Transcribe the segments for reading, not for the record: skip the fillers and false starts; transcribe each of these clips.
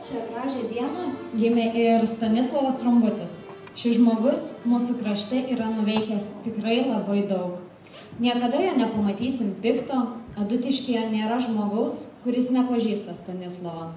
Šią gražią dieną gimė ir Stanislovas Rumbutis. Šis žmogus mūsų krašte yra nuveikęs tikrai labai daug. Niekada jo nepamatysim pikto, Adutiškyje nėra žmogaus, kuris nepažįsta Stanislovą.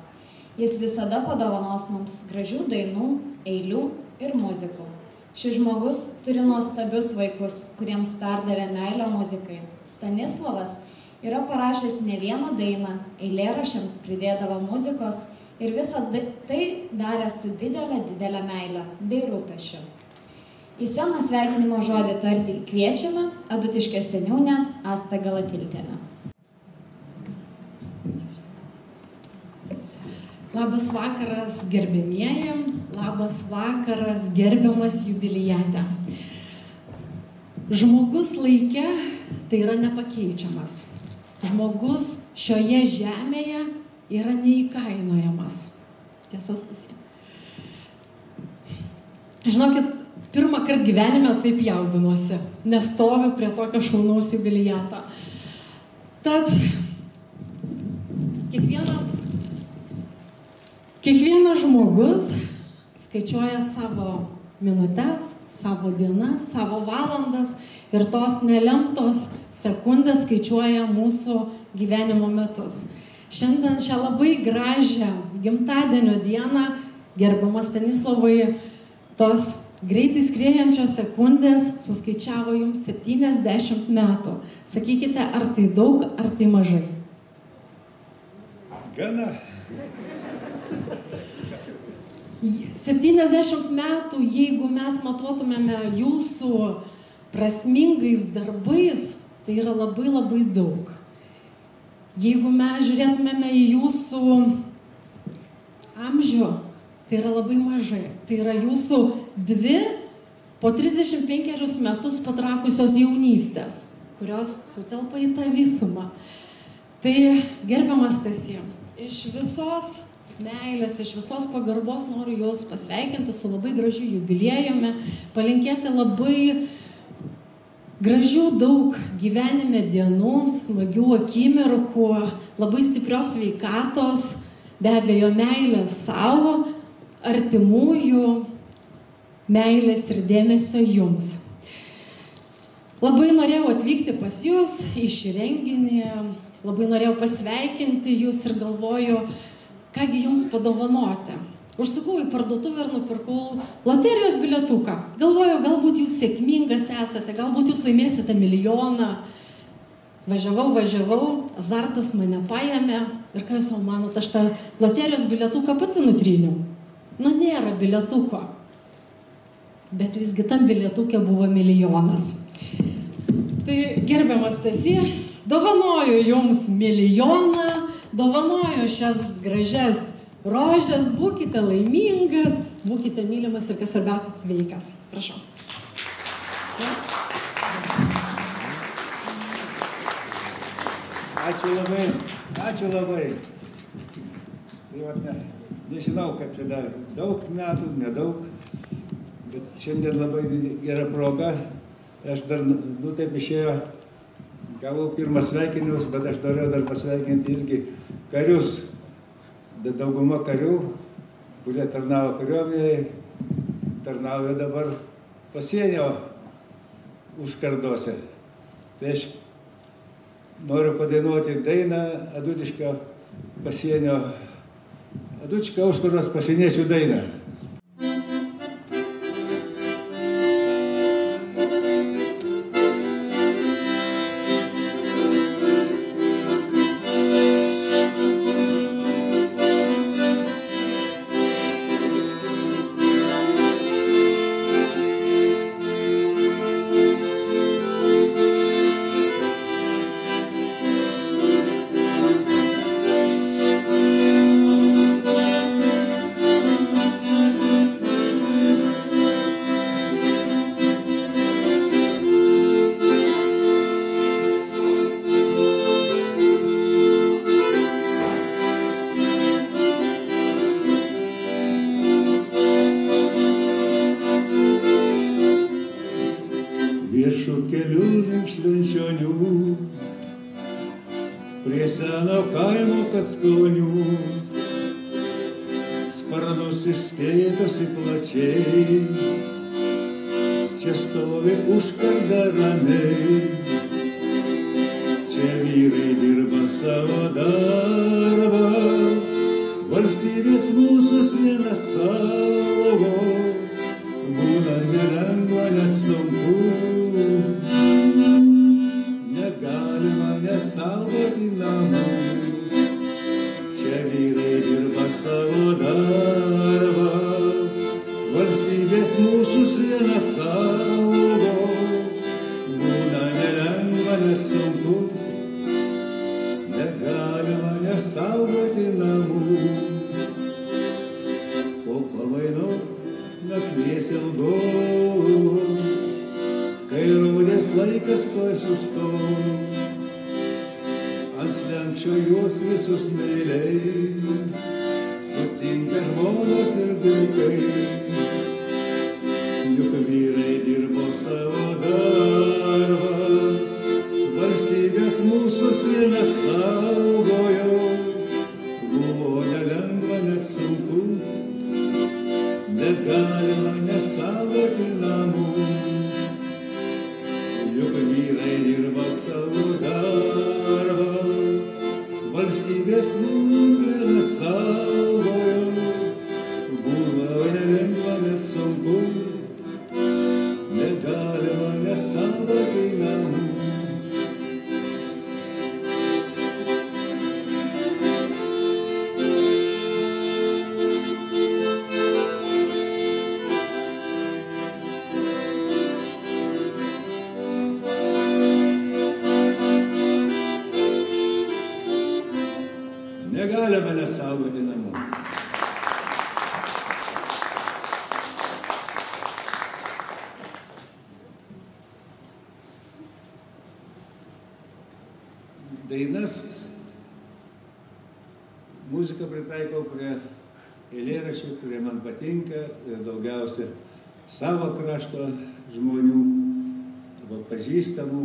Jis visada padovanos mums gražių dainų, eilių ir muzikų. Šis žmogus turi nuostabius vaikus, kuriems perdavė meilę muzikai. Stanislovas yra parašęs ne vieną dainą, eilėraščiams pridėdavo muzikos ir visą tai darė su didelė meile bei rūpesčiu. Į sceną sveikinimo žodį tarti kviečiame Adutiškio seniūnę Astą Galatiltienę. Labas vakaras gerbėmieji, labas vakaras gerbiamas jubiliate. Žmogus laike tai yra nepakeičiamas. Žmogus šioje žemėje yra neįkainojamas. Tiesa, Stasė. Žinokit, pirmą kartą gyvenime taip jaudinuosi, nestoviu prie tokio šaunaus jubiliato. Tad kiekvienas žmogus skaičiuoja savo minutes, savo dienas, savo valandas ir tos nelemtos sekundės skaičiuoja mūsų gyvenimo metus. Šiandien šią labai gražią gimtadienio dieną, gerbiamas Stanislovai, tos greitai skriejančios sekundės suskaičiavo jums 70 metų. Sakykite, ar tai daug, ar tai mažai? Gana. 70 metų, jeigu mes matuotumėme jūsų prasmingais darbais, tai yra labai daug. Jeigu mes žiūrėtumėme į jūsų amžių, tai yra labai mažai. Tai yra jūsų dvi po 35 metus patrakusios jaunystės, kurios sutelpa į tą visumą. Tai gerbiamas Stasė, iš visos meilės, iš visos pagarbos noriu jūs pasveikinti su labai gražiu jubiliejumi, palinkėti labai gražių daug gyvenime dienų, smagių akimirkų, labai stiprios sveikatos, be abejo meilės savo, artimųjų, meilės ir dėmesio jums. Labai norėjau atvykti pas jūs į šį renginį, labai norėjau pasveikinti jūs ir galvoju, kągi jums padovanoti. Užsukau į parduotuvę ir nupirkau loterijos bilietuką. Galvoju, galbūt jūs sėkmingas esate, galbūt jūs laimėsite milijoną. Važiavau, azartas mane paėmė. Ir ką jūs manot, aš tą loterijos bilietuką pati nutryniau. Nu, nėra bilietuko. Bet visgi tam bilietukė buvo milijonas. Tai gerbiamas Stasė, dovanoju jums milijoną, dovanoju šias gražias rožės, būkite laimingas, būkite mylimas ir kas svarbiausia sveikas. Prašau. Ačiū labai. Tai vat nežinau, kaip čia dar daug metų, nedaug, bet šiandien labai gera proga. Aš dar, taip išėjo, gavau pirmas sveikinimus, bet aš norėjau dar pasveikinti irgi karius. Bet dauguma karių, kurie tarnavo kariuomenėje, tarnauja dabar pasienio užkardose. Tai aš noriu padainuoti dainą Adutiškio pasienio, Adutiškio užkardos pasieniečių dainą. Viešu keliu link Švenčionių, prie seno kaimo Kackonių, dangus išskaitosi plačiai, čia stovi užkarda ramiai, čia vyrai dirba savo darbą, valstybės mūsų sienas saugo, būna nelengva, net sunku, negalima nesaugoti namų. Čia vyrai dirba savo darbą, valstybės mūsų sienas saugo, būna nelengva, net sunku, negalima nesaugoti namų. Po pamainos nakties ilgos, kai rodės laikas tuoj sustos, ant slenksčio juos visus meiliai sutinka žmonos ir vaikai. Juk vyrai dirbo savo darbą, valstybės mūsų sienas saugojo, buvo nelengva, net sunku, negalima nesaugoti namų. Juk vyrai dirba savo darbą, valstybės mūsų sienas saugojo, buvo nelengva, net sunku, negalima nesaugoti namų. Negalime nesaugoti namų. Dainas, muziką pritaikau prie eilėraščių, kurie man patinka ir daugiausia savo krašto žmonių arba pažįstamų.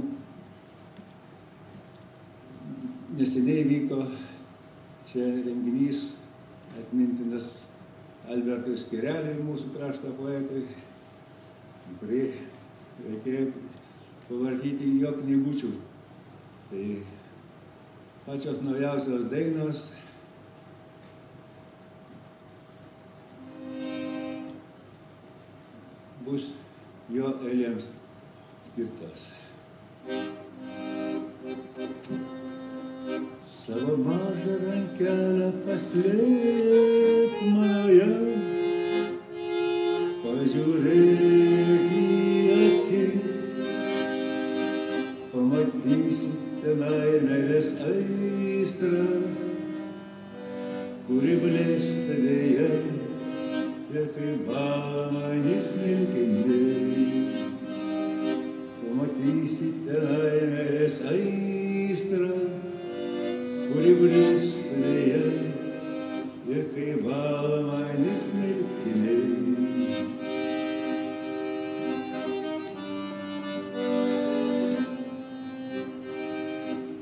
Neseniai vyko čia renginys atmintinas Albertui Skireliui, mūsų krašto poetui, kurį reikėjo pavartyti jo knygučių. Tai pačios naujausios dainos bus jo eilėms skirtos. Savo mažą rankelę paslėp manoje, pažiūrėk į akis, pamatysi tenai meilės aistrą, kuri blėsta deja ir kaip bąla mani smilkiniai. Pamatysi tenai meilės aistrą, kuri blėsta deja ir kaip bąla mani smilkiniai.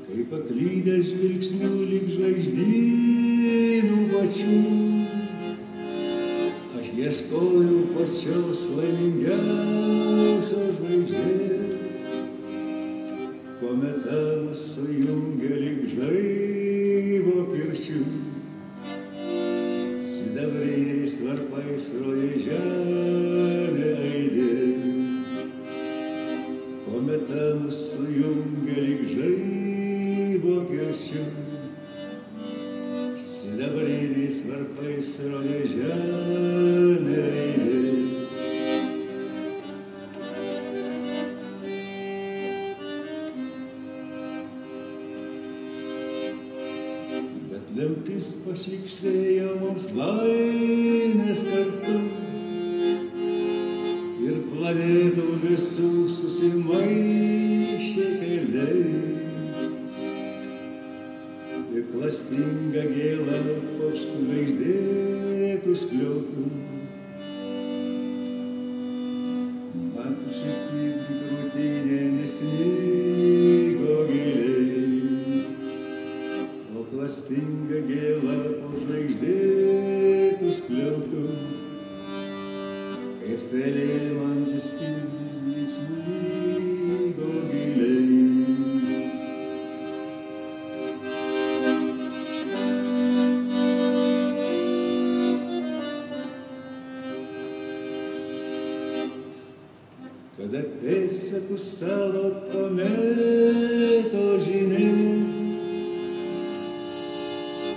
Kaip paklydęs žvilgsnių lyg žvaigždynų pačių, aš ieškojau pačios laimingiausios žvaigždės, kuomet mus sujungė lyg žaibo kirčių, sidabriniais varpais roje žemė aidė, kuomet mus sujungė lyg žaibo kirčių, sidabriniais varpais roje žemė aidė. Bet lemtis pašykštėjo mums laimės kartu ir planetų visų susimaišė keliai. Ir klastinga gėla po žvaigždėtų skliautų man susitikti krūtinė nesnygo giliai. O klastinga gėla po žvaigždėtų skliautų man suspindi smigo giliai. Kada pėdsakus savo pamėto žinės,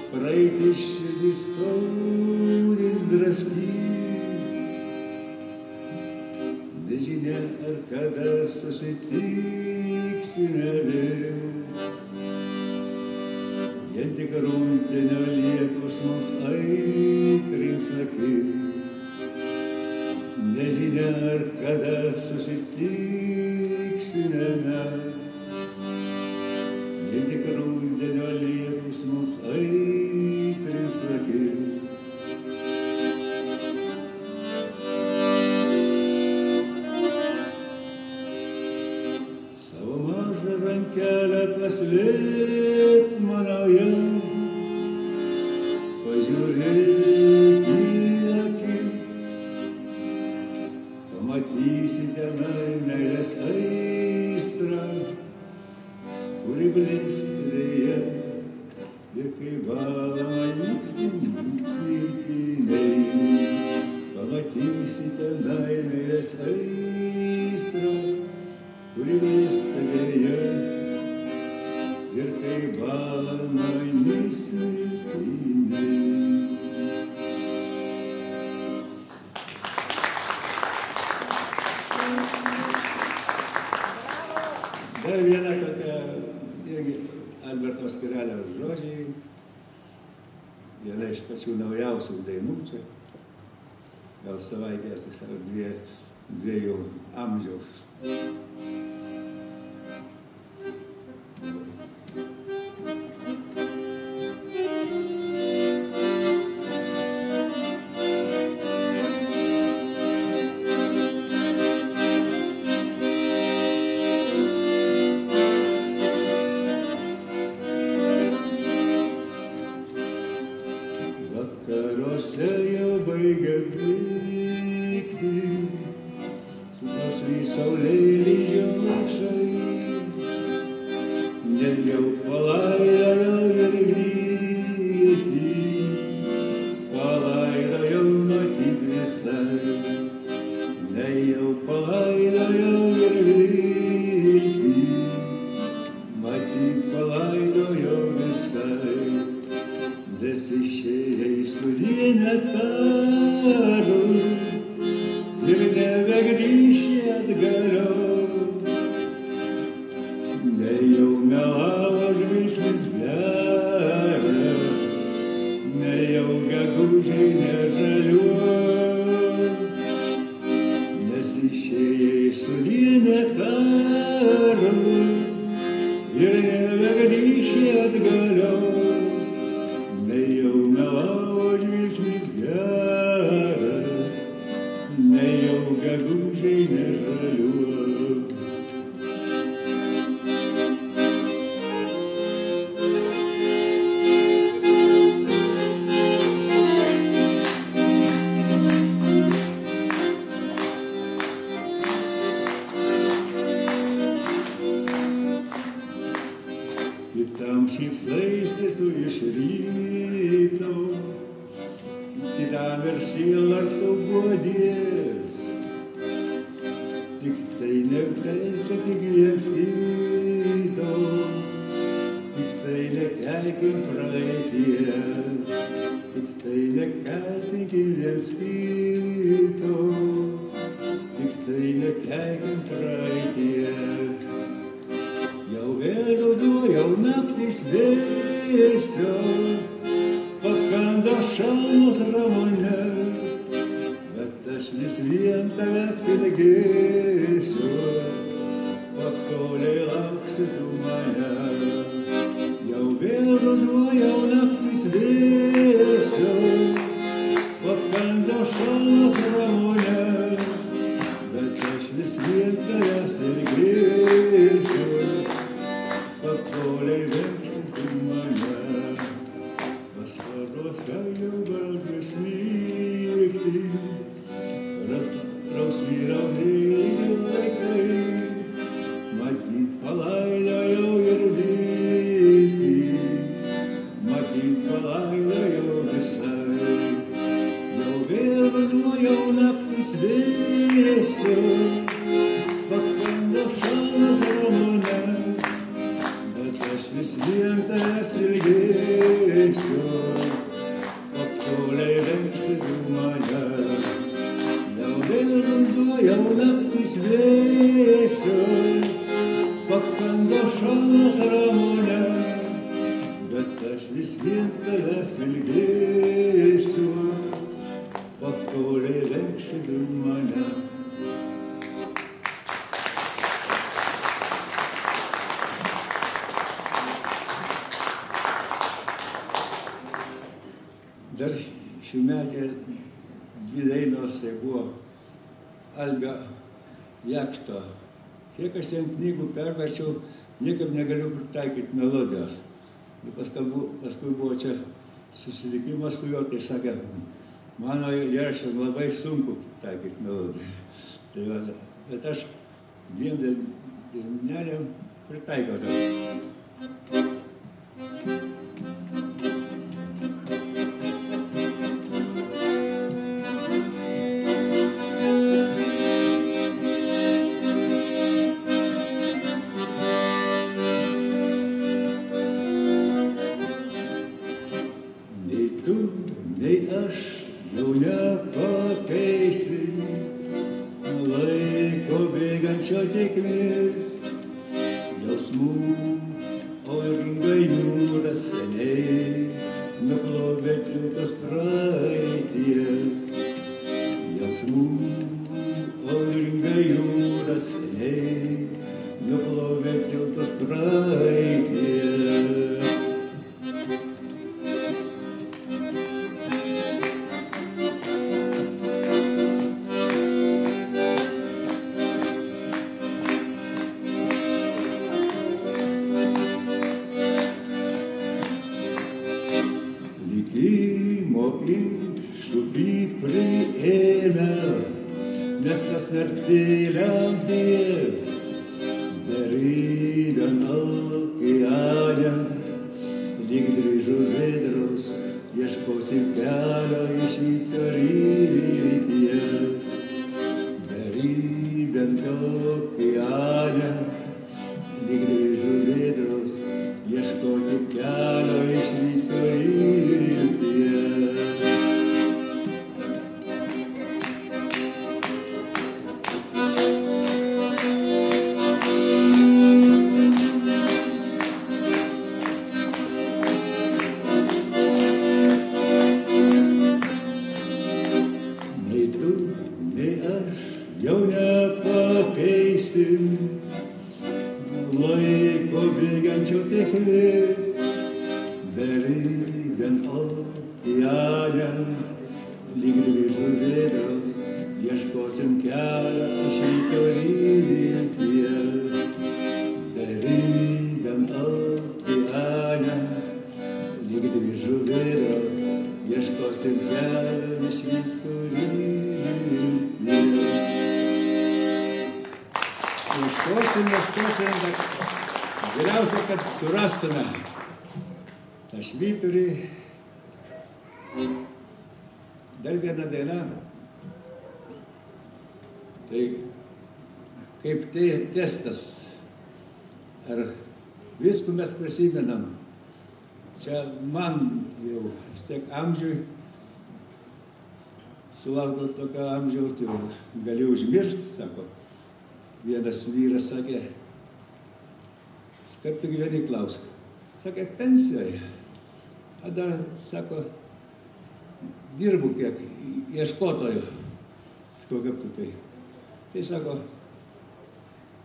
praeiti širdis skaudins draskys, nežinia ar kada susitiksime vėl. Vien tik rudenio lietus mums aitrins akis, nežinia ar kada susitiksime mes. Vien tik rudenio lietus mums aitrins akis. Savo mažą rankelę paslėp mano jau, pažiūrėk į akis. Pamatysite meilės aistrą, kuri blėstelėje ir kai valama smilkiniai. Pamatysite meilės aistrą, kuri blėstelėje ir kai valama smilkiniai. Dar viena tokia irgi Alberto Skirelio žodžiai, viena iš pačių naujausių dainų čia, gal savaitės ar dviejų amžiaus. Vakaruose jau baigia bėgti, sunosui saulėlį žiaukšai, nejau palaidojau ir viltį, palaidojau matyt visai, nejau palaidojau ir viltį, matyt palaidojau visai. Nes išėjai su vienetaru ir nebegrįši atgaliau. Nejau melavo žvilgsnis gera, nejau gegužiai nežaliuo. Nes išėjai su vienetaru ir nebegrįši atgaliau. Nejau melavo žvilgsnis gera, nejau gegužiai nežaliuo. Kitam šypsaisi tu iš ryto, kitam ir sielą tu guodies. Tik tai ne tai, kad tik viens kito, tik tai nekeikim praeities. Tik tai nekaltinkim viens kito, tik tai nekeikim praeities. Jau vėl ruduo, jau naktis vėsios, pakanda šalnos ramonės, bet aš vis vien tavęs ilgėsiu, pakoliai lauksi tu mane. Jau vėl ruduo, jau naktis vėsios, pakanda šalnos ramonės, bet aš vis vien tavęs ilgėsiu, pakoliai verksi tu mane. Vasaruose jau baigė snigti, rausvyra saulėlydžio laikai, matyt palaidojau ir viltį, matyt palaidojau visai. Jau vėl ruduo, jau naktis vėsiu, pakando šalnas ramone, bet aš vis vien tavęs ilgėsiu, pakoliai vengsi tu mane. Jau vėl ruduo, jau naktis vėsiu, pakando šalnas ramone, bet aš vis vien tavęs ilgėsiu, pakoliai vengsi tu mane. Dar šiųmetė dvi dainos, tai buvo Algio Jakšto. Kiek aš ten knygų perverčiau, niekaip negaliu pritaikyti melodijos. Ir paskui buvo čia susitikimas su juo, tai sakė, mano eilėraščiam labai sunku pritaikyti melodiją. Tai va, bet aš dviem dainelėm pritaikiau tą. Nei aš jau nepakeisi laiko bėgančio tėkmės, jausmų audringa jūra seniai nuplovė tiltus praeities. Jausmų audringa jūra seniai nuplovė tiltus praeities. Likimo iššūkį priėmė, nes pasmerkti lemties, beribėn okeane, lyg dryžų vedros, ieškosim kelio iš ryties. Beribėn okeane, lyg dryžų vedros, ieškoti kelio iš ryties. Nei tu, nei aš jau nepakeisim laiko bėgančio tėkmės, beribėn okeane, lyg dryžų vedros, ieškosim kelio iš ryties. Beribėn okeane, lyg dryžų vedros, ieškosim kelio iš ryties. Ieškosim, bet geriausia, kad surastume tą švyturį. Dar viena daina. Tai kaip testas. Ar viskų mes prisimenam. Čia man jau vis tiek amžiui, sulaukiau tokio amžiaus, jau galiu užmiršti, sako. Vienas vyras sakė, kaip tu gyveni, klausk. Sakė, pensijoje. A dar, sako, dirbu kiek, ieškotoju. Sakau, kaip tu tai. Tai sako,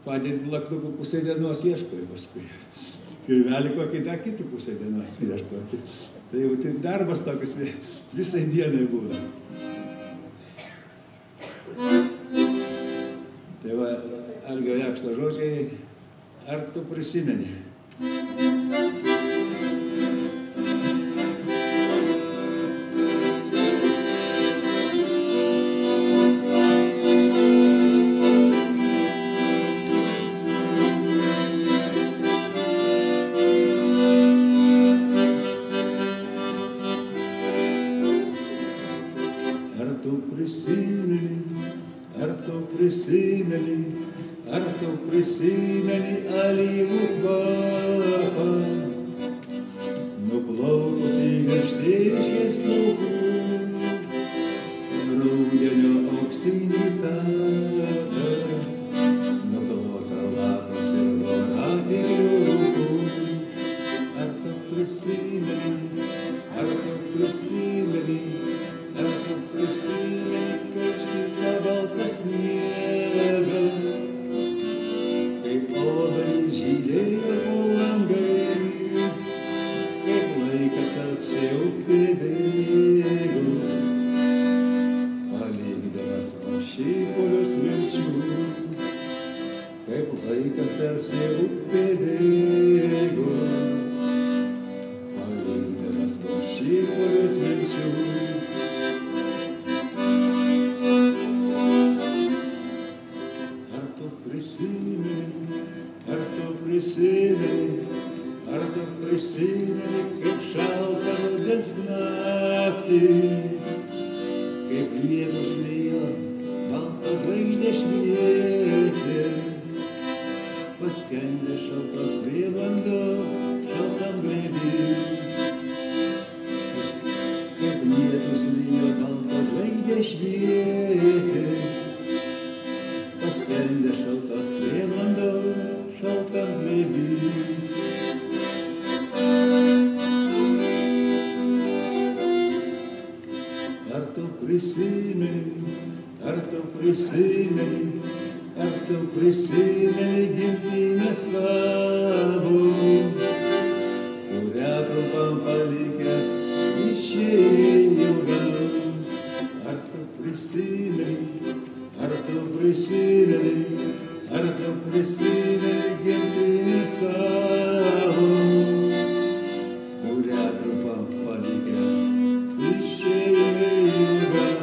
padėt blaktukų pusę dienos ieškoju paskui. Kirvelį kokį dar kitą pusę dienos ieškoju. Tai jau tai darbas tokias visai dienai būna. Tai va, Algio Jakšto žodžiai, ar tu prisimeni? prisimeni, ar tu prisimeni alyvų kvapą, nuplaukusi virš tėviškės laukų, rudenio auksinį taką, nuklotą lapas ir voragyvių rūkų. Ar tu prisimeni, ar tu prisimeni, ar tu prisimeni, kaip žyda baltas sniegas, kaip obelys žydėjo langai, kaip laikas tarsi upė bėgo, palikdamas man šipulius vilčių, kaip laikas tarsi upė bėgo, palikdamas man šipulius vilčių. Ar tu prisimeni, kaip šaltą rudens naktį, kaip lietus lijo, baltos žvaigždės švietė, paskendę šaltos prie vanduo, šaltam glėby. Kaip lietus lijo, baltos žvaigždės švietė, paskendę šaltos prie vanduo, šaltam glėby. Ar tu prisimeni gimtinę savo, kurią trumpam palikę išėjo gal. Ar tu prisimeni gimtinę savo, kurią trumpam palikę išėjo gal.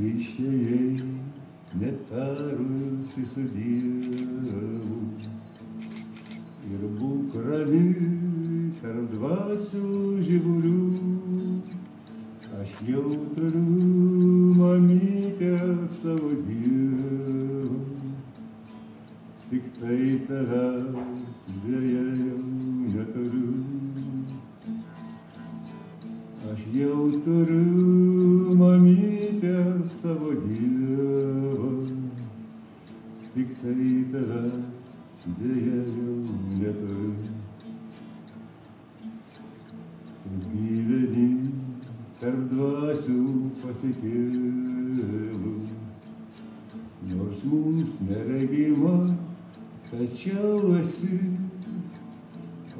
Išėjai, netarusi su Dievu, ir būk rami tarp dvasių žiburių. Aš jau turiu mamytę savo Dievą, tik tai tavęs deja jau neturiu. Aš jau turiu mamytę savo Dievą, tik tai tavęs deja jau neturiu. Tu gyveni tarp dvasių pasikėlų, nors mums neregima, tačiau esi,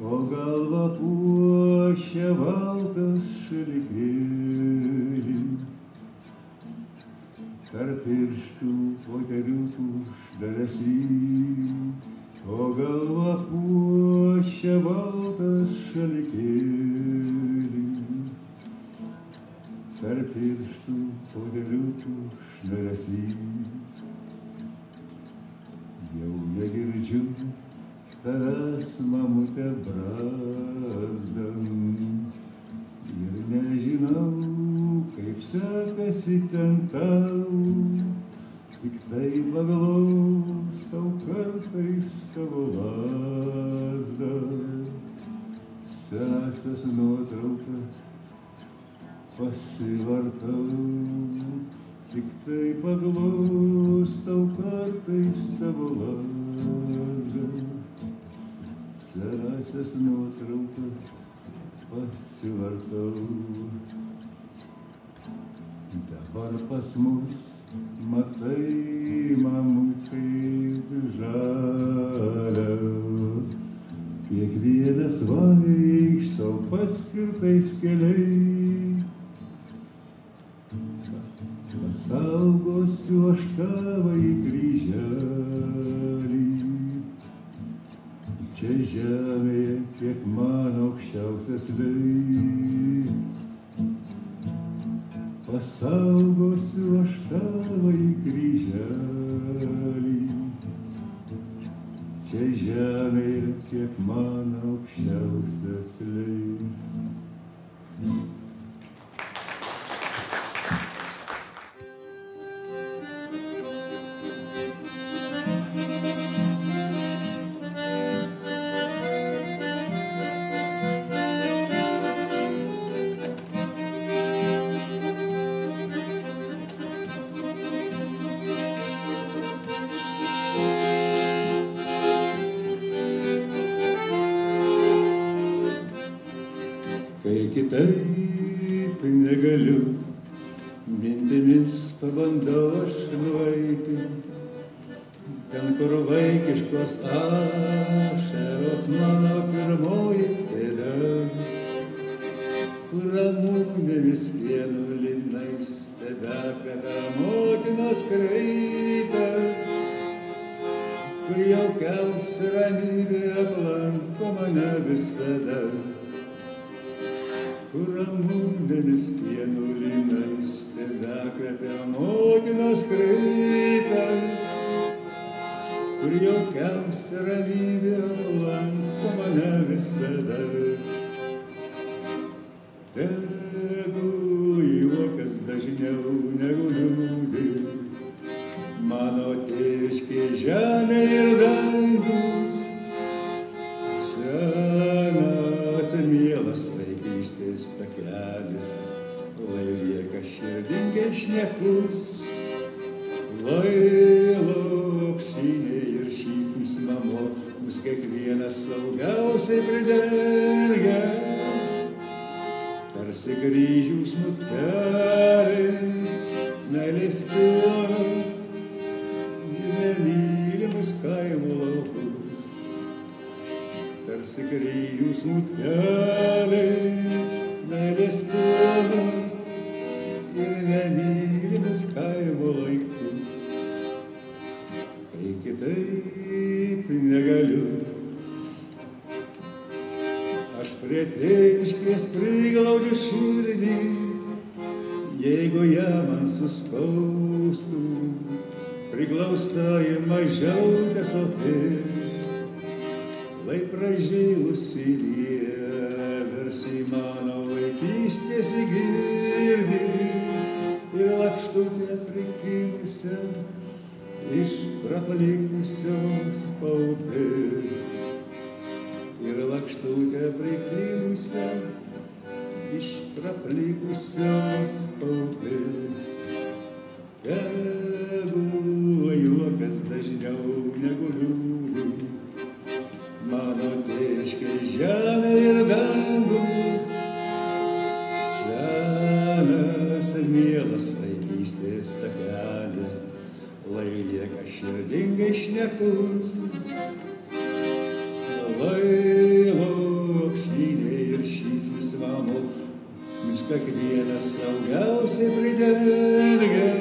o galva puošia baltas šalikėlis. Tarp pirštų poteriukų šdaresys, o galva puošia baltas šalikėlis. Tarp pirštų poteriukų šdaresys. Jau negirdžiu tavęs, mamute, brazdant, ir nežinau, kaip sekasi ten tau, tik tai paglaustau kartais tavo lazdą. Senasias nuotraukas pasivartau, tik tai paglaustau kartais tavo lazdą. Senasias nuotraukas pasivartau. Dabar pas mus, matai, mamut, kaip žalia, kiekvienas vaikšto paskirtais keliais. Pasaugosiu aš tavąjį kryželį, čia žemėje, kiek mano aukščiausias leis. Pasaugosiu aš tavąjį kryželį, čia žemėje, kiek mano aukščiausias leis. Kai kitaip negaliu, mintimis pabandau aš nueiti, ten, kur vaikiškos ašaros mano pirmoji pėda, kur ramunėmis pieno linais tebekvepia motinos kraikas, kur jaukiausia ramybė aplanko mane visada. Kur ramunėmis pieno linais tebekvepia motinos kraikas, kur jaukiausia ramybė aplanko mane visada. Tegul juokas dažniau negu liūdė, mano tėviškė žemė ir dangus, senas ir mielas vaikystės takelis, lai lieka širdingai šnekus, lai lopšinė ir šypsnis mamo mus kiekvienas saugiausiai pridengia, tarsi kryžių smuteliai, meilės pilnas ir nemylimus kaimo laukus. Tarsi kryžių smuteliai, meilės pilnas ir nemylimus kaimo laikus. Kai kitaip negaliu, aš prie tėviškės priglaudžiu širdį, jeigu ją man suspaustų, priglausta į mažiau tiesopi, lai pražylusi vieversiai mano vaikystės įgirdi ir lakštutę prikimusią iš praplikusios paupės. Ir lakštutę prikimusią iš praplikusios paupės. Tegul juokas dažniau negu liūdė, mano tėviškė žemė ir dangus, senas ir mielas vaikystės takelis, lai lieka širdingai šnekus, lai lopšinė ir šypsnis mamo mus kiekvienas saugiausiai pridengia,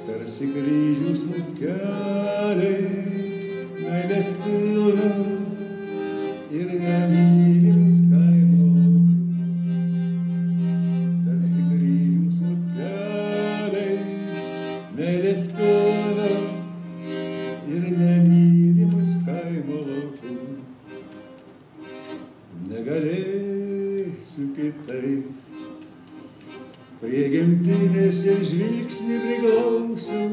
tarsi kryžių smuteliai, meilės pilna ir nemylimus kaimo laukus. Tarsi kryžių smuteliai, meilės pilna ir nemylimus kaimo laukus. Negalėsiu kitaip, prie gimtinės ir žvilgsnį priglausiu,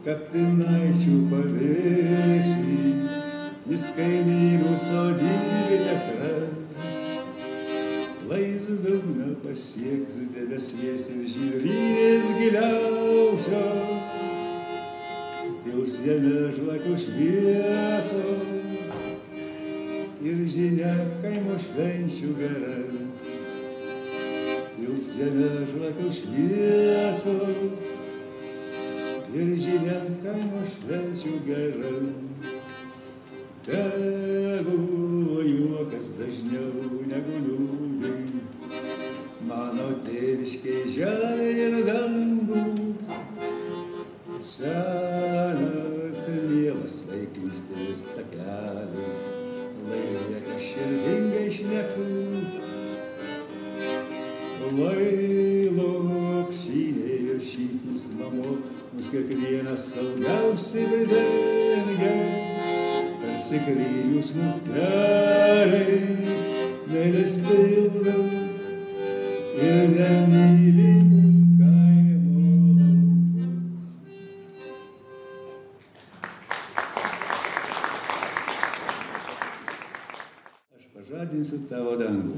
kapinaičių pavėsį, jis kaimynų sodybės ras, lai jis dugną pasieks debesies ir žydrynės giliausio, tils jame žvakių šviesos ir žinia kaimo švenčių gera. Tils jame žvakių šviesos ir žinia kaimo švenčių gera. Tegul juokas dažniau negu liūdė, mano tėviškė žemė ir dangus, senas ir mielas vaikystės takelis, lai lieka širdingai šnekus, lai lopšinė ir šypsnis mamo mus kiekvienas saugiausiai pridengia, tarsi kryžius mutkeliai, meilės pilnas ir nemylimus kaimo laukus. Aš pažadinsiu tavo dangų.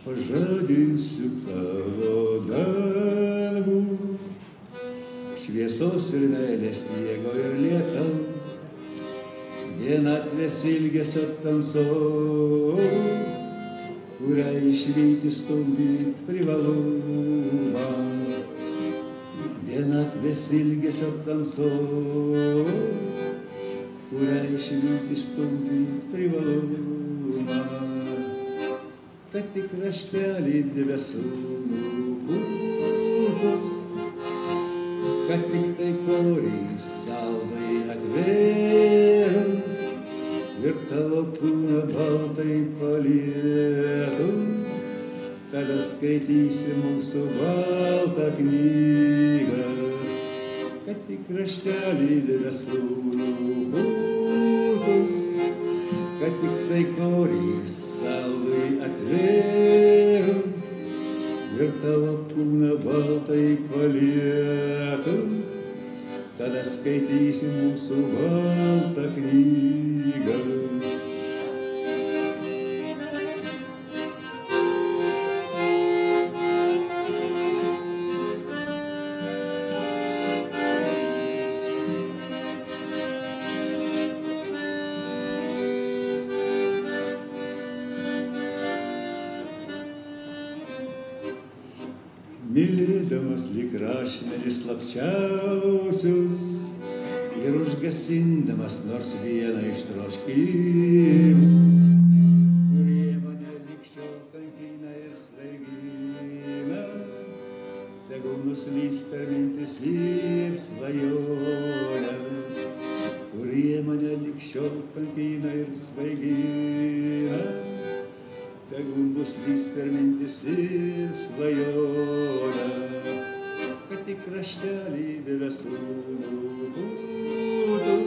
Pažadinsiu tavo dangų, šviesos ir meilės, sniego ir lietaus, vienatvės ilgesio tamsos, kurią išvyti stumdyt privalu man. Vienatvės ilgesio tamsos, kurią išvyti stumdyt privalu man. Kad tik kraštelį debesų nupūtus, kad tik tai koriai saulai atvėrus ir tavo kūną baltai palietus, tada skaitysi mūsų baltą knygą. Kad tik kraštelį debesų nupūtus, kad tik tai koriai saulai atvėrus ir tavo kūną baltai palietus, tada skaitysi mūsų baltą knygą. Mylėdamas lyg rašmenis slapčiausius ir užgesindamas nors vieną iš troškimų, kurie mane lig šiol kankina ir svaigina, tegul nuslys per mintis ir svajonę, kurie mane lig šiol kankina ir svaigina. Tegul nuslys per mintis ir svajonę, kad tik kraštelį debesų nupūtus,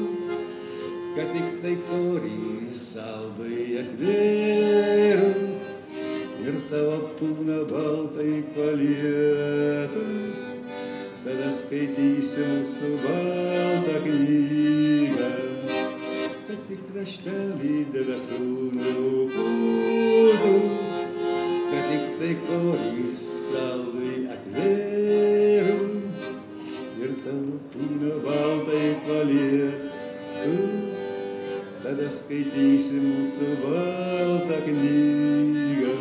kad tik tai koriai saulai atvėrus ir tavo kūną baltai palietus, tada skaitysi mūsų baltą knygą. Kad tik kraštelį debesų nupūtus, kad tik tai koriai saulai atvėrus ir tavo kūną baltai palietus, tada skaitysi mūsų baltą knygą.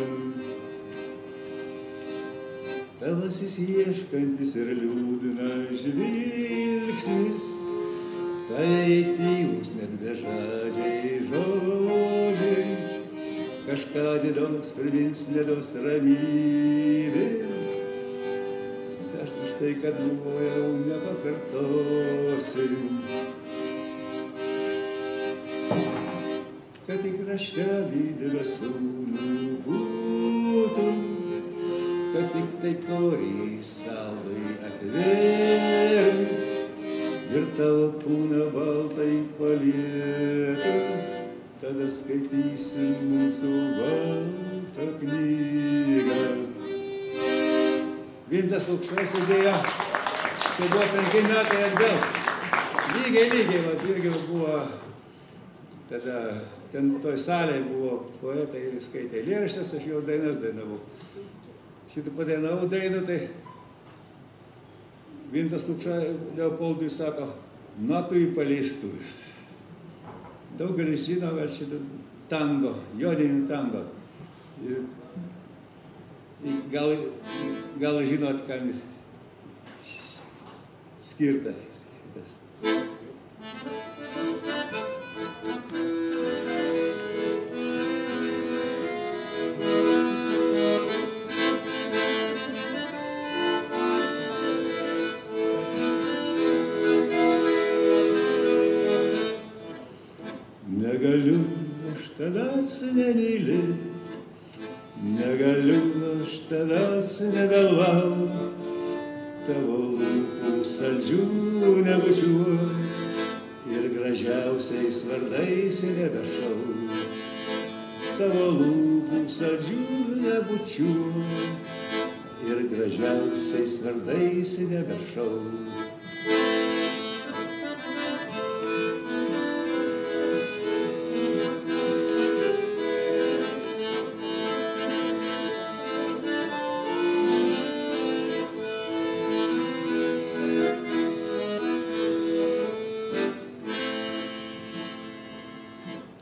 Tavasis ieškantis ir liūdnas žvilgsnis, tai tylūs net bežadžiai žodžiai, kažką didaus primins nedos ramybė. Aš už tai, kad buvo jau nepakartosiu, kad tik raštelį debesų nupūtų, kad tik tai koriai saulai atvėrus ir tavo kūną baltai palietų, tada skaitysi mūsų baltą knygą. Vincas Lukša sėdėjo, čia buvo 5 metai atgal. Lygiai, va, irgi buvo, tada, ten toj salėje buvo poetai, skaitė eilėraštes, aš jau dainas dainavau. Šitą padainavau dainą, tai Vincas Lukša Leopoldui sako, na tu į paleistuvės. Daugelis žino, gal šitą tango, joninių tango. Ir gal žinot, kam skirta šitas. negaliu aš tavęs nemylėt, negaliu aš tavęs nebelauk, tavo lūpų saldžių nebučiuot ir gražiausiais vardais nebešauk, savo lūpų saldžių nebučiuot ir gražiausiais vardais nebešauk.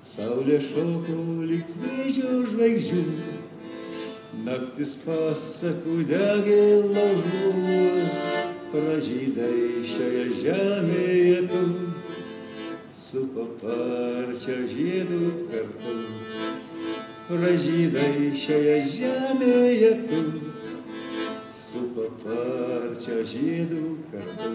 Saulė šoko lyg vėžio žvaigždžių, naktis pasakų degė laužų, pražydai šioje žemėje tu, su paparčio žiedu kartu. Pražydai šioje žemėje tu, su paparčio žiedu kartu.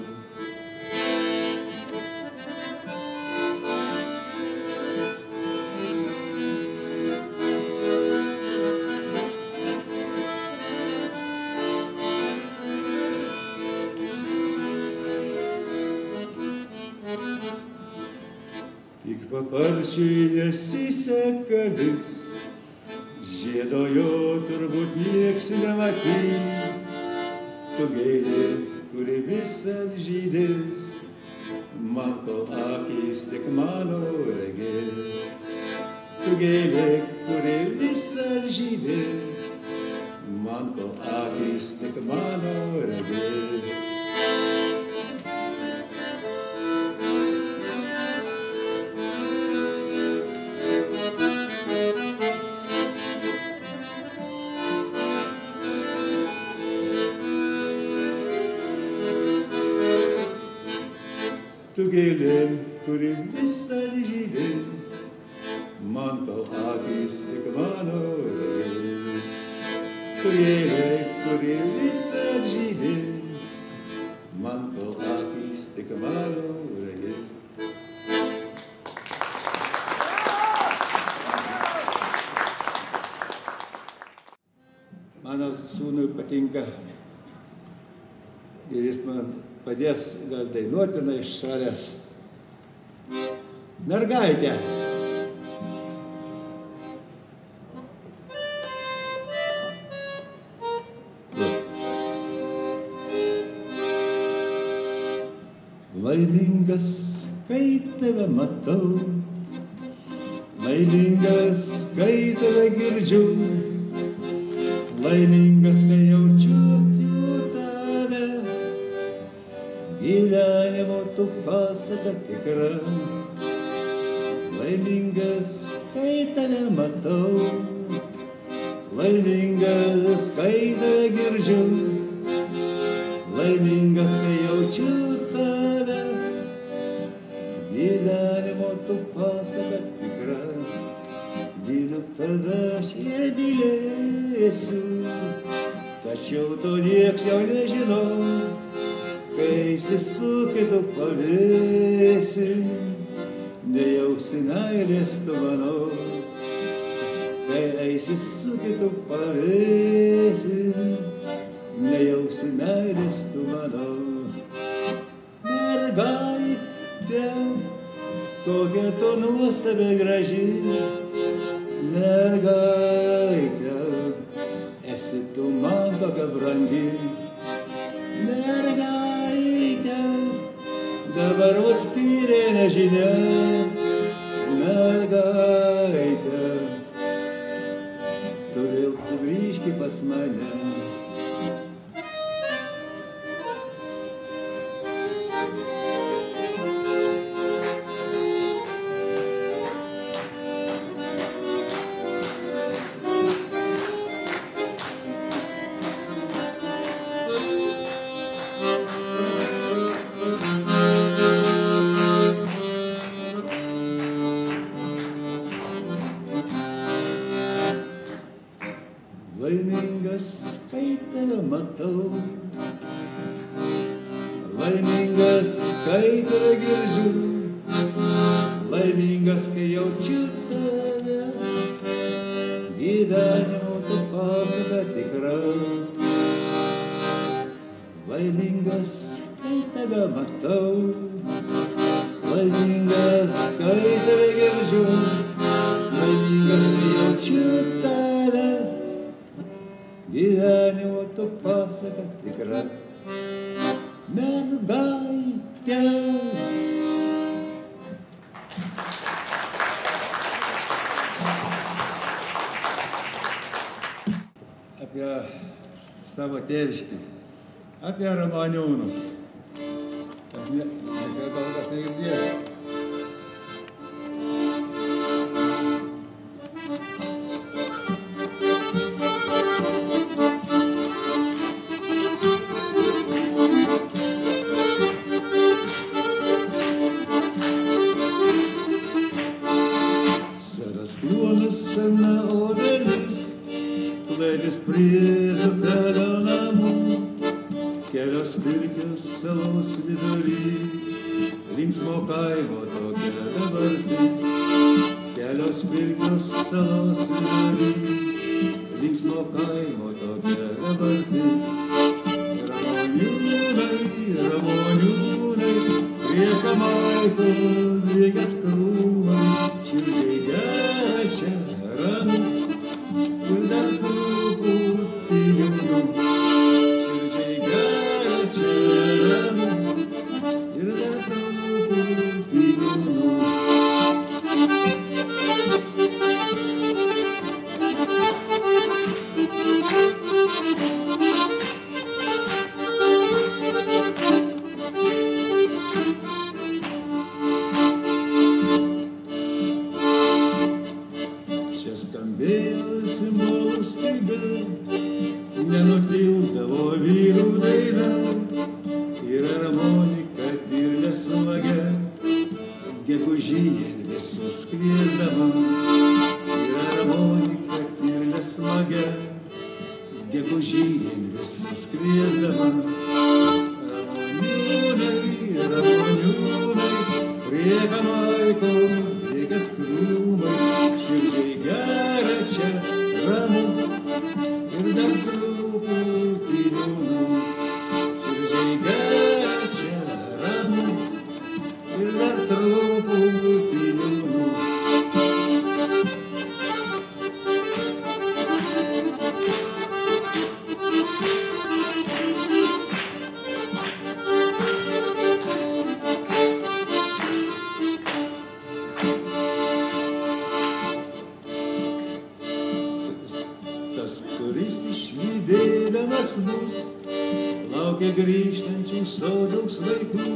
Tik paparčiui nesiseka vis, žiedo jo turbūt nieks nematys. Tu gėlė, kuri visad žydės, man kol akys tik mano regės. Tu gėlė, kuri visad žydės, man kol akys tik mano regės. Tu gėlė, kuri visad žydės, man kol akys tik mano regės. Tu gėlė, kuri visad žydės, man kol akys tik mano regės. Mano sūnui patinka ir jis man padės gal dainuotina iš šalės. Mergaitė. Laimingas, kai tave matau, laimingas, kai tave girdžiu, laimingas, kai jaučiu tave, gyvenimo tu pasaka tikra. Laimingas, kai tave matau, laimingas, kai tave girdžiu, laimingas, kai jaučiu tave, gyvenimo tu pasaka tikra. Myliu tave aš ir mylėsiu, tačiau to nieks jau nežinau. Kai įsisuki tu pavėsi, nejausi meilės tu mano. Kai įsisuki tu pavėsi, nejausi meilės tu mano. Mergaitė, kokia tu nuostabi graži, mergaitė, esi tu man tokia brangi. Mergaitė, dabar vos spyrė nežinia, mergaitė, tu vėl sugrįžki pas mane. Laimingas, kai tave matau, laimingas, kai tave girdžiu, laimingas, laimingas, kai jaučiu tave, gyvenimo tu pasaka tikra. Laimingas, kai tave matau, laimingas, kai tave girdžiu, laimingas, kai jaučiu tave, gyvenimo tu pasaka tikra. Mergaitė. Apie savo tėviškį, apie Ramoniūnus. Aš nekalbau apie girdėjau. Sena obelis, klairis prie upelio namų, kelios pirkios salos vidury, linksmo kaimo tokia dabartis. Kelios pirkios salos vidury, linksmo kaimo tokia dabartis. Ramoniūnai, prie Kamaikos driekias krūmai, širdžiai gera čia ramu, ir dar truputį jaunu. Širdžiai gera čia ramu, ir dar truputį jaunu. Nenutildavo vyrų daina, ir harmonika tirlės smage, gegužinė visus kviesdama. Ir harmonika tirlės smage, gegužinė visus kviesdama. Ramoniūnai, prie Kamaikos driekias krūmai, širdžiai gera čia ramu, ir dar truputį jaunu. Širdžiai gera čia ramu, ir dar truputį jaunu. Tas, kuris išlydėdamas mus, laukė grįžtančių sodauks vaikų,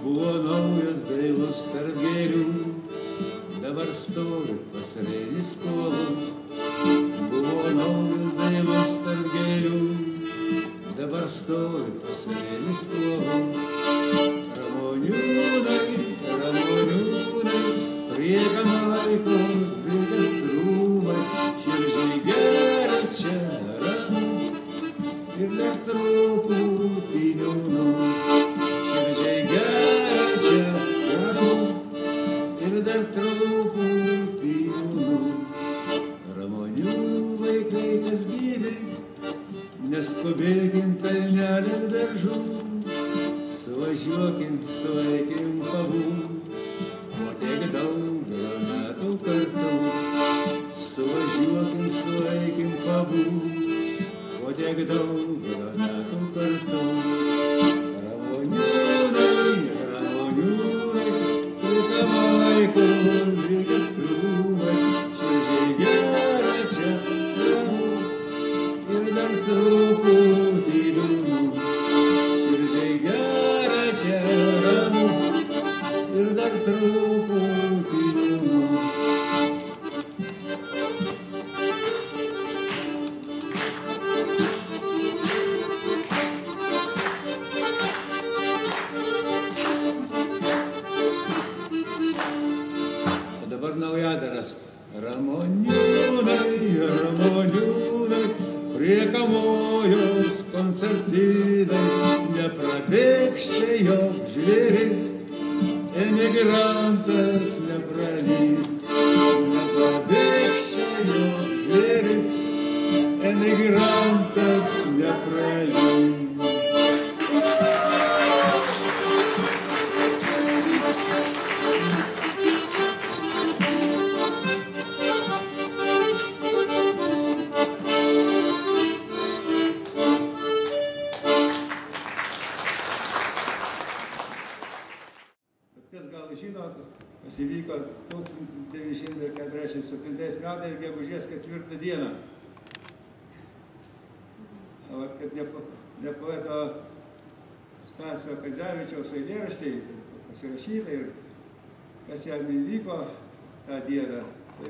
buvo naujas dailus tarp gėlių, dabar stovi pasreinis kolų. Buvo naujas dailus tarp gėlių, dabar stovi pasreinis kolų. Ramoniūnai, prie Kamaikos driekias krūmai, širdžiai gera čia ramu, ir dar truputį jaunu. Širdžiai gera čia ramu, ir dar truputį jaunu. Ramonių vaikai kas gyvi, neskubėkim kalnelėn beržų, suvažiuokim, sueikim pabūti, o tiek daugelio metų kartu. Suvažiuokim, sueikim pabūti, o tiek daugelio metų kartu. Ramoniūnai, prie Kamaikos driekias krūmai, širdžiai gera čia ramu, ir dar truputį jaunu. Širdžiai gera čia ramu, ir dar truputį jaunu. Naujadaras. Ramoniūnai, prie Kamojos koncertinai, neprabėgs čia joks žvėris, emigrantas nepralys, nepavirkščiojo žvėris, emigrantas nepralys. Kas įvyko 1947 metais, gegužės 4 dieną. Kad ne poeto Stasio Kadzevičiaus eilėraščiai pasirašyta ir kas jam įvyko tą dieną, tai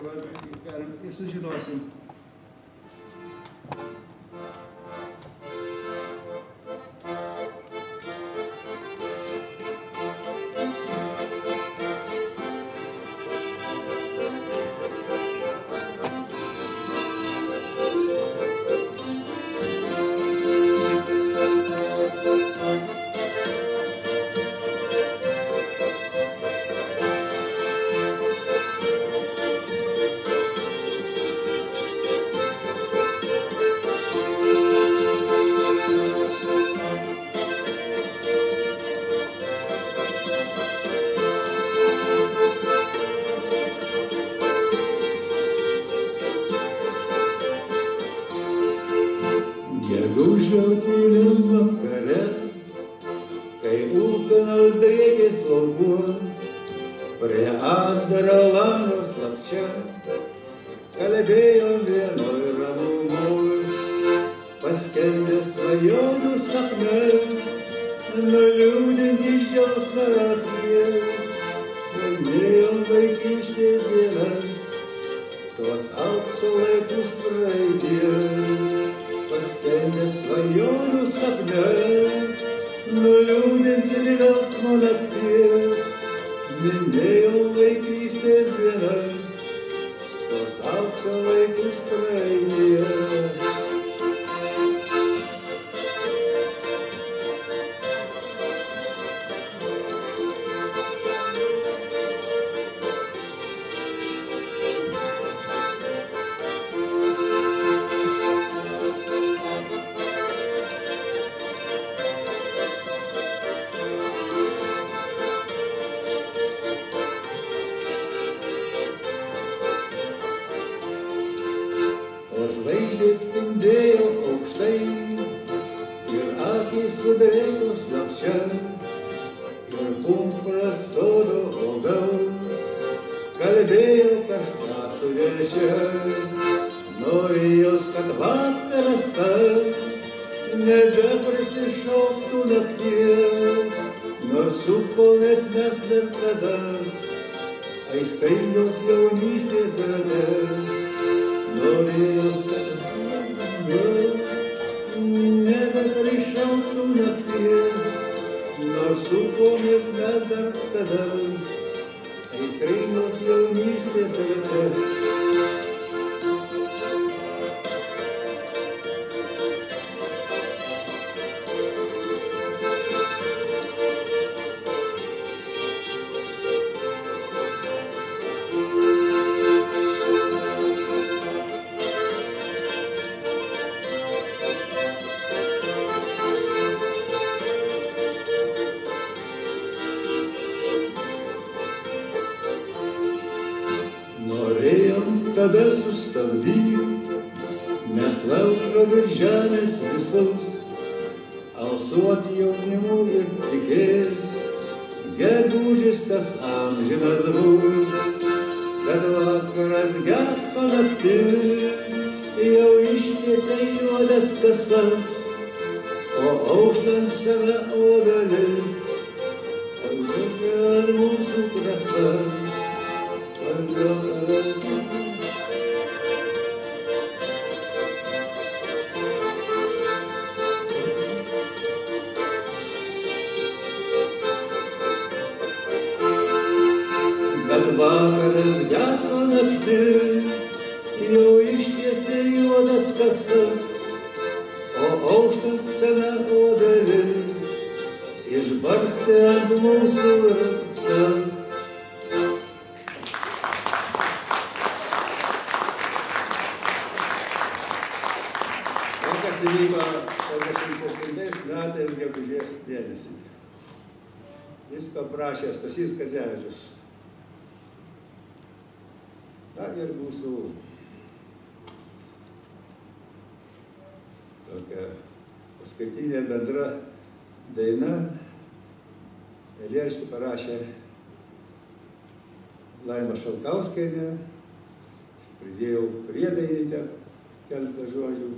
galim ir sužinosim. Gegužio vakare, kai ūkanos drėkės laukuos, prie atdaro lango slapčia, kalbėjo vienoj ramumoj, paskendęs svajonių sapne, nuliūdinti džiaugsmą apie, laimėjo vaikystės dienas, tuos aukso laikus praeitie. Paskendęs svajonių sapne, nuliūdinti džiaugsmo nakties, minėjau vaikystės dienas, tos aukso laikus praeityje. Žvaigždės spindėjo aukštai ir akys sudrėko slapčia ir pumpuras sodo obels kalbėjo kažką suvešia. Norėjos, kad vakaras tas nebeprisišauktų nakties, nors suponesnes dar tada aistringos jaunystės rate. Norėjos, kad nebeprišauktų nakties, nors supomės mes dar tada aistringos jaunystės rate. Norėjom tada sustabdyti, nes laikrodžius žemės visus, alsuot jaunimu ir tikėt, gegužis tas amžinas bus, kad vakaras geso naktis, jau ištiesė juodas kasas, o auštant save obelis, atšokė ant mūsų krasas. Kad vakaras geso naktis, jau ištiesė juodas kasas, o auštant sena obelis išbarstė ant mūsų visas. O kas įvyko 47 metais gegužės mėnesį. Visko prašė Stasys Kadzevičius. Na ir mūsų tokia paskaitinė bendra daina. Eilėraštį parašė Laima Šalkauskienė. Pridėjau priedainį keletą žodžių.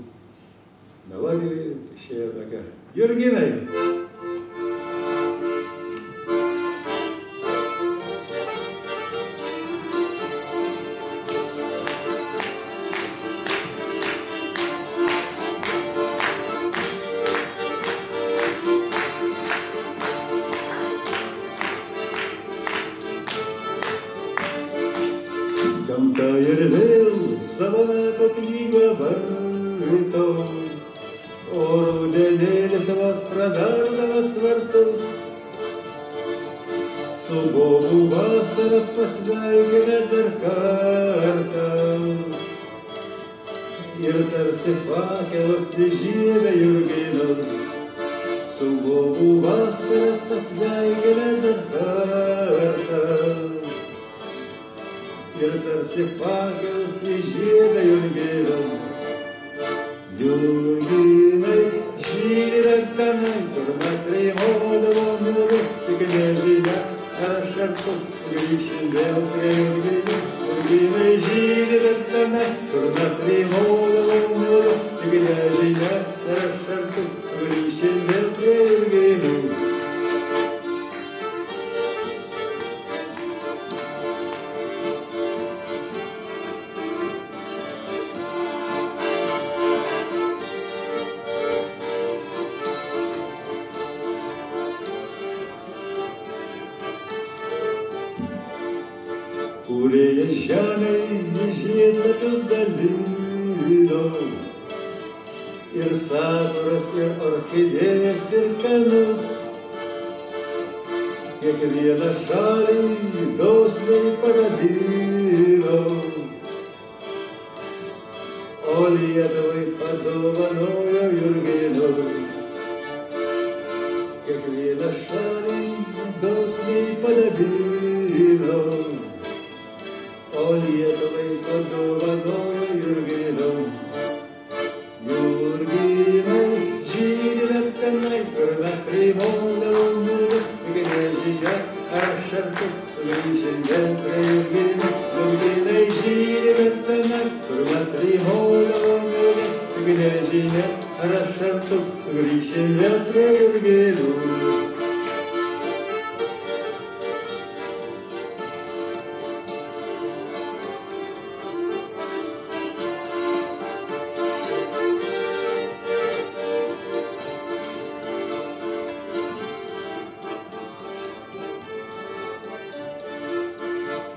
Melodijai išėjo tokia: Jurginai. Gamta ir vėl savo meto knygą varto, o rudenėlis vos praverdamas vartus. Su bobų vasara pasveikina dar kartą, ir tarsi fakelos įžiebia Jurginas. Su bobų vasara pasveikina dar kartą, ir tarsi fakelos įžiebia Jurginas. Jurginai, žydi rankanai, kur mes reimuodavom milu, tik nežinia, ar aš kartu sugrįšim vėl prie Jurginų. Jurginai, žydi rankanai, kur mes reimuodavom milu, tik nežinia, ar aš kartu sugrįšim vėl prie Jurginų. Kurioje žemėje žiedlapius dalino, ir sakuras, ir orchidėjas, ir kanus. Kiekvieną šalį dosniai paradino, o Lietuvai padovanojo Jurginus. Kiekvieną šalį dosniai paradino, o Lietuvai padovanojo Jurginus. Jurginai, žydi rankanai, kur mes reimuodavom milu, tik nežinia, ar aš kartu sugrįšim vėl prie Jurginų. Jurginai, žydi rankanai, kur mes reimuodavom milu, tik nežinia, ar aš kartu sugrįšim vėl prie Jurginų.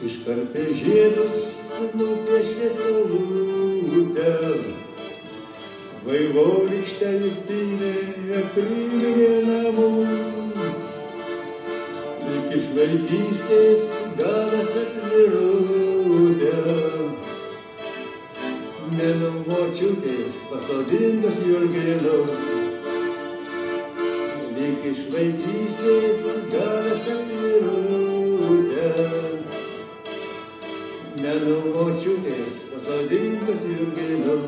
Iškarpė žiedus, nupiešė saulutę, vaivorykštę įpynė priminė namų. Lyg iš vaikystės gavęs atvirutę, mėnų močiutės pasodintas Jurginus. Lyg iš vaikystės gavęs atvirutę, mėnų močiutės pasodintas Jurginus.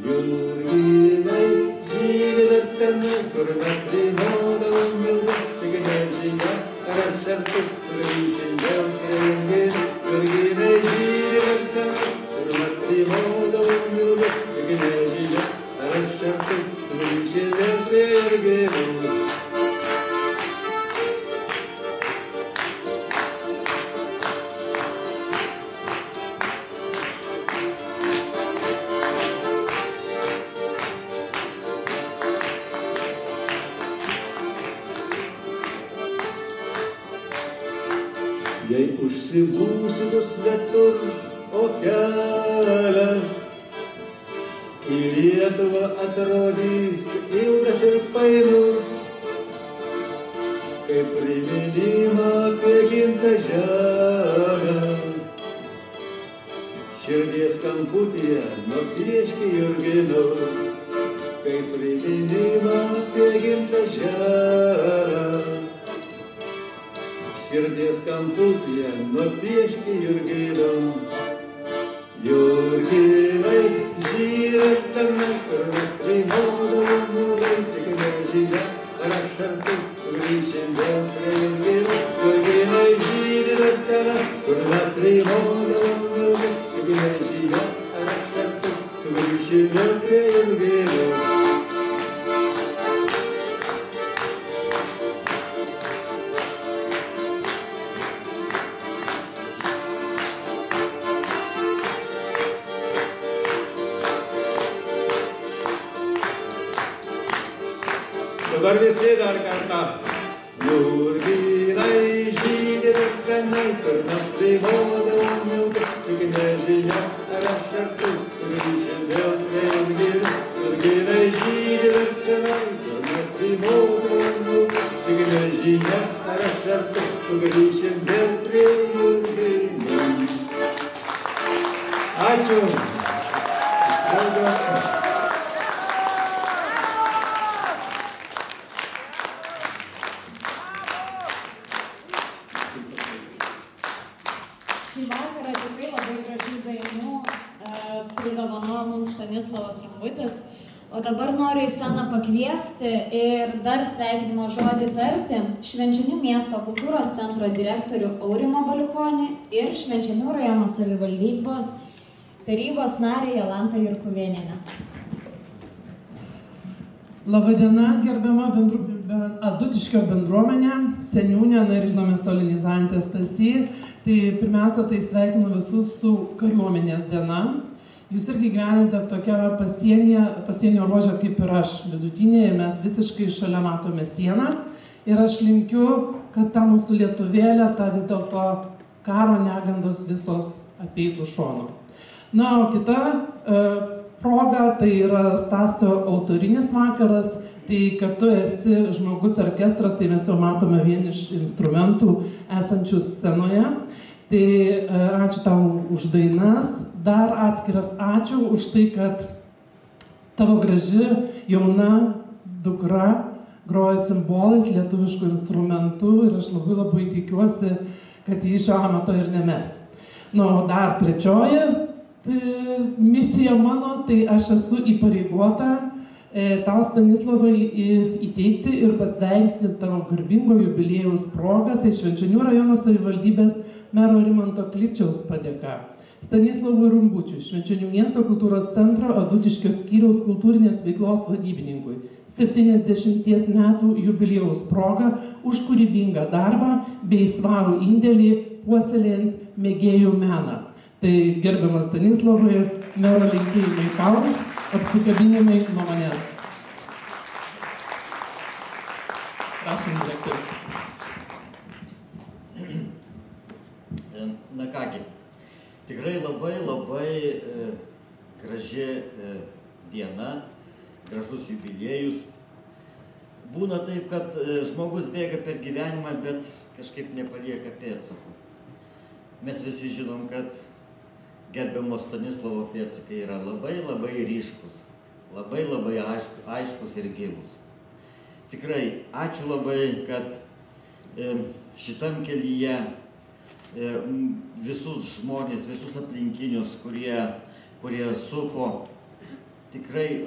Jurginai, žydi rankanai, kur mes reimuodavom milu, tik nežinia, ar aš kartu sugrįšim vėl prie Jurginų. Jurginai, žydi rankanai, kur mes reimuodavom milu, tik nežinia, ar aš kartu sugrįšim vėl prie Jurginų. Jei užsibūsiu svetur, o kelias į Lietuvą atrodys ilgas ir painus, kaip priminimą širdies kamputyje nupieški jurginus, kaip priminimą apie gimtą žemę. Širdies kamputyje nupieški jurginus, jurginai žyra tame, kur mes raimaudavome nulai, tik nežinia, ar aš artu sugrįšim vėl prie jurginų. Jurginai žyra tame, kur mes raimaudavome nulai, tik nežinia, ar aš artu sugrįšim vėl prie jurginų. Dabar visi dar kartą. Jurginai žydi tenai, kur mes raimaudavome nulai, tik nežinia, ar aš artu sugrįšim vėl prie jurginų. Jurginai žydi tenai, kur mes raimaudavome nulai, tik nežinia, ar aš artu sugrįšim vėl prie jurginų. Ačiū. Šį vakarą tikrai labai gražių dainų pridovanojo mums Stanislovas Rumbutis. O dabar noriu į sceną pakviesti ir dar sveikinimo žodį tarti Švenčionių miesto kultūros centro direktorių Aurimą Baliukonį ir Švenčionių rajono savivaldybės tarybos narę Jolantą Jurkuvėnienę. Labadiena, gerbiama Adutiškio bendruomenė, seniūnė, na ir žinome solenizantė Stasy. Tai pirmiausia, tai sveikinu visus su kariuomenės diena. Jūs irgi gyvenate tokiame pasienio ruože kaip ir aš, vidutinė, ir mes visiškai šalia matome sieną. Ir aš linkiu, kad ta mūsų lietuvėlė, ta vis dėlto karo negandos visos apeitų šonu. Na, o kita proga, tai yra Stasio autorinis vakaras. Tai kad tu esi žmogus orkestras, tai mes jau matome vien iš instrumentų esančių scenoje. Tai ačiū tau už dainas. Dar atskiras ačiū už tai, kad tavo graži jauna dukra groja cimbolais, lietuviškų instrumentų ir aš labai tikiuosi, kad jį šio amato ir nemes. Na, o dar trečioji misija mano, tai aš esu įpareigota tau, Stanislavai, įteikti ir pasveikinti tavo garbingo jubiliejaus progą, tai Švenčionių rajono savivaldybės mero Rimanto Klipčiaus padėka. Stanislavui Rumbučiui, Švenčionių miesto kultūros centro Adutiškio skyriaus kultūrinės veiklos vadybininkui, 70 metų jubiliejaus proga už kūrybingą darbą bei svarų indėlį puoselėjant mėgėjų meną. Tai gerbiamas Stanislavai, mero linkėjimai tau, apsikabinimai nuo manęs. Prašom, direktorius. Na kągi, tikrai labai graži diena, gražus jubiliejus. Būna taip, kad žmogus bėga per gyvenimą, bet kažkaip nepalieka pėdsakų. Mes visi žinom, kad gerbiamo Stanislavo pėdsakai yra labai ryškus, labai aiškus ir gilus. Tikrai ačiū labai, kad šitam kelyje visus žmonės, visus aplinkinius, kurie supo, tikrai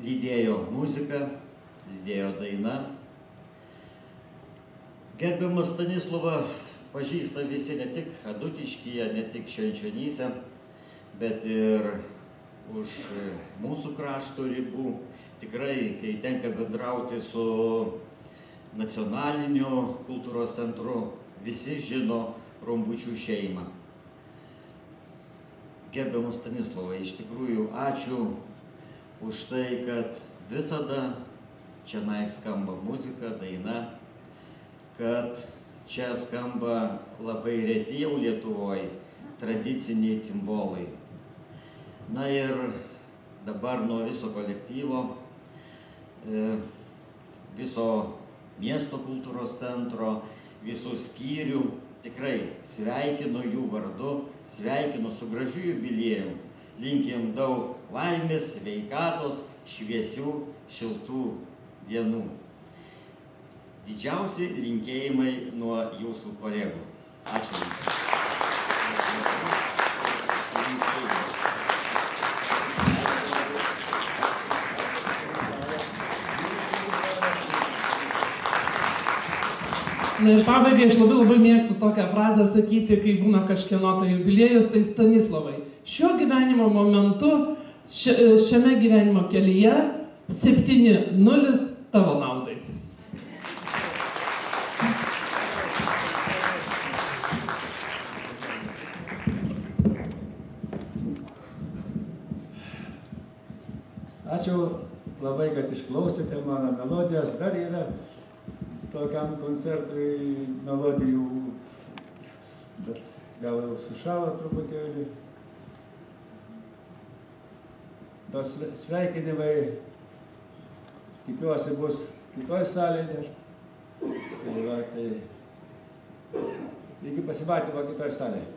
lydėjo muzika, lydėjo daina. Gerbiamas Stanislovą pažįsta visi ne tik Adutiškyje, ne tik Švenčionyse, bet ir už mūsų krašto ribų. Tikrai, kai tenka bendrauti su nacionaliniu kultūros centru, visi žino Rumbučių šeimą. Gerbiamas Stanislavai, iš tikrųjų ačiū už tai, kad visada čionai skamba muzika, daina, kad čia skamba labai reti jau Lietuvoje tradiciniai cimbolai. Na ir dabar nuo viso kolektyvo, viso miesto kultūros centro, visų skyrių, tikrai sveikinu jų vardu, sveikinu su gražiu jubiliejum. Linkim daug laimės, sveikatos, šviesių, šiltų dienų. Didžiausi linkėjimai nuo jūsų kolegų. Ačiū. Na ir pabaigai aš labai mėgstu tokią frazę sakyti, kai būna kažkieno tai jubiliejus, tai Stanislavai. Šiuo gyvenimo momentu, šiame gyvenimo kelyje 7-0 tavo naudai. Ačiū labai, kad išklausėte mano melodijas. Dar yra tokiam koncertui melodijų, bet gal jau sušalo truputėlį. Tos sveikinimai, tikiuosi, bus kitoj salėje dar. Tai va, tai iki pasimatymo kitoj salėje.